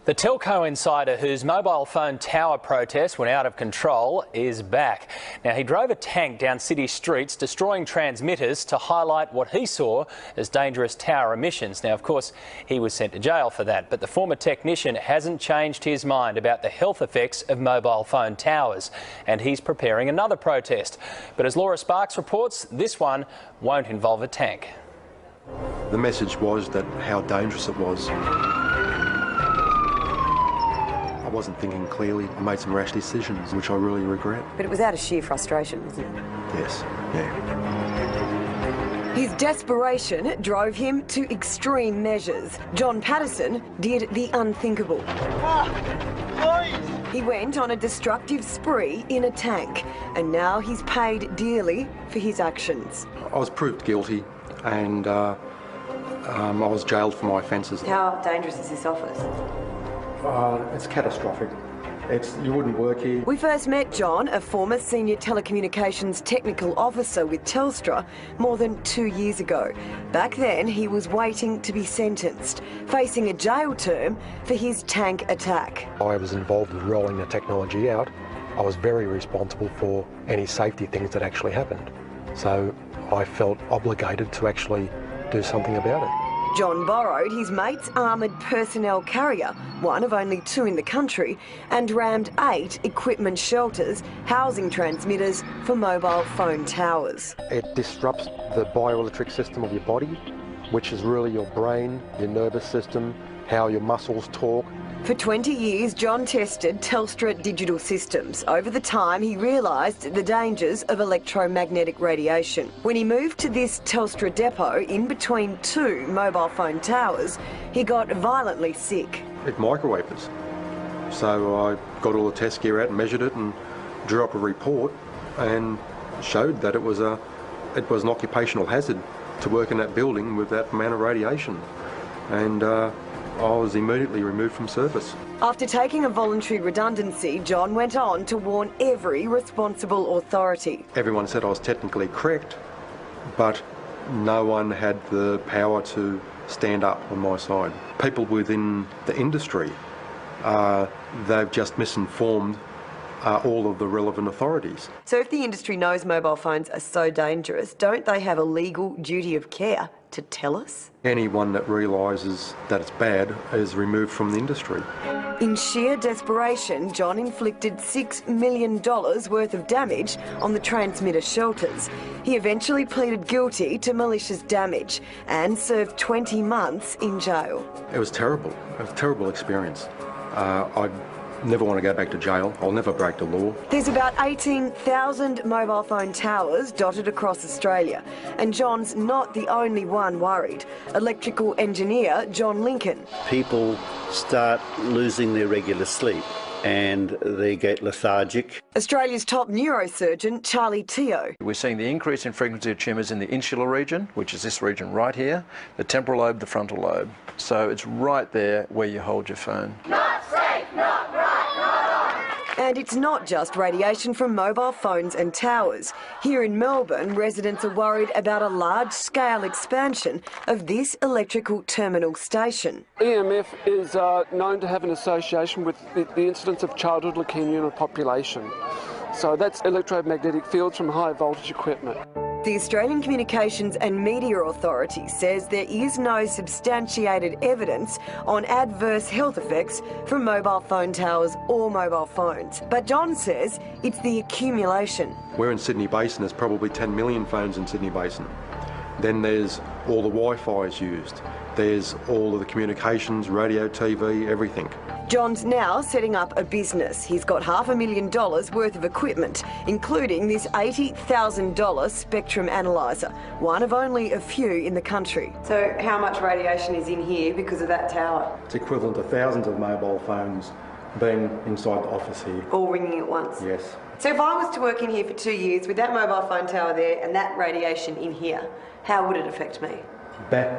The Telco insider whose mobile phone tower protest went out of control is back. Now, he drove a tank down city streets, destroying transmitters to highlight what he saw as dangerous tower emissions. Now, of course, he was sent to jail for that, but the former technician hasn't changed his mind about the health effects of mobile phone towers, and he's preparing another protest. But as Laura Sparks reports, this one won't involve a tank. The message was that how dangerous it was. I wasn't thinking clearly. I made some rash decisions, which I really regret. But it was out of sheer frustration, wasn't it? Yes, yeah. His desperation drove him to extreme measures. John Patterson did the unthinkable. He went on a destructive spree in a tank, and now he's paid dearly for his actions. I was proved guilty, and I was jailed for my offences. How dangerous is this office? It's catastrophic. You wouldn't work here. We first met John, a former senior telecommunications technical officer with Telstra, more than 2 years ago. Back then, he was waiting to be sentenced, facing a jail term for his tank attack. I was involved in rolling the technology out. I was very responsible for any safety things that actually happened. So I felt obligated to actually do something about it. John borrowed his mate's armoured personnel carrier, one of only 2 in the country, and rammed 8 equipment shelters housing transmitters for mobile phone towers. It disrupts the bioelectric system of your body, which is really your brain, your nervous system, how your muscles talk. For 20 years, John tested Telstra digital systems. Over the time, he realised the dangers of electromagnetic radiation. When he moved to this Telstra depot in between 2 mobile phone towers, he got violently sick. It microwaved us. So I got all the test gear out and measured it and drew up a report and showed that it was an occupational hazard to work in that building with that amount of radiation. And I was immediately removed from service. After taking a voluntary redundancy, John went on to warn every responsible authority. Everyone said I was technically correct, but no one had the power to stand up on my side. People within the industry, they've just misinformed all of the relevant authorities. So if the industry knows mobile phones are so dangerous, don't they have a legal duty of care to tell us? Anyone that realises that it's bad is removed from the industry. In sheer desperation, John inflicted $6 million worth of damage on the transmitter shelters. He eventually pleaded guilty to malicious damage and served 20 months in jail. It was terrible. It was a terrible experience. I never want to go back to jail. I'll never break the law. There's about 18,000 mobile phone towers dotted across Australia, and John's not the only one worried. Electrical engineer John Lincoln. People start losing their regular sleep and they get lethargic. Australia's top neurosurgeon Charlie Teo. We're seeing the increase in frequency of tumours in the insular region, which is this region right here, the temporal lobe, the frontal lobe. So it's right there where you hold your phone. Not safe, not right, not on. And it's not just radiation from mobile phones and towers. Here in Melbourne, residents are worried about a large-scale expansion of this electrical terminal station. EMF is known to have an association with the incidence of childhood leukemia in a population. So that's electromagnetic fields from high voltage equipment. The Australian Communications and Media Authority says there is no substantiated evidence on adverse health effects from mobile phone towers or mobile phones. But John says it's the accumulation. We're in Sydney Basin, there's probably 10 million phones in Sydney Basin. Then there's all the Wi-Fi is used. There's all of the communications, radio, TV, everything. John's now setting up a business. He's got $500,000 worth of equipment, including this $80,000 spectrum analyzer, one of only a few in the country. So how much radiation is in here because of that tower? It's equivalent to thousands of mobile phones being inside the office here. All ringing at once? Yes. So if I was to work in here for 2 years with that mobile phone tower there and that radiation in here, how would it affect me?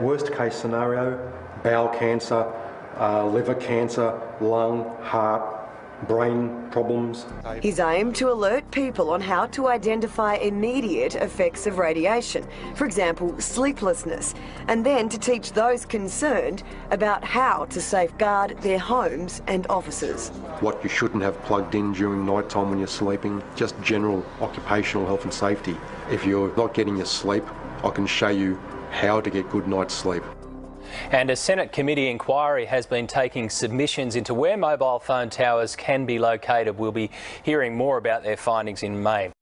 Worst case scenario, bowel cancer, liver cancer, lung, heart, brain problems. He's aimed to alert people on how to identify immediate effects of radiation, for example, sleeplessness, and then to teach those concerned about how to safeguard their homes and offices. What you shouldn't have plugged in during night time when you're sleeping, just general occupational health and safety. If you're not getting your sleep, I can show you how to get good night's sleep. And a Senate committee inquiry has been taking submissions into where mobile phone towers can be located. We'll be hearing more about their findings in May.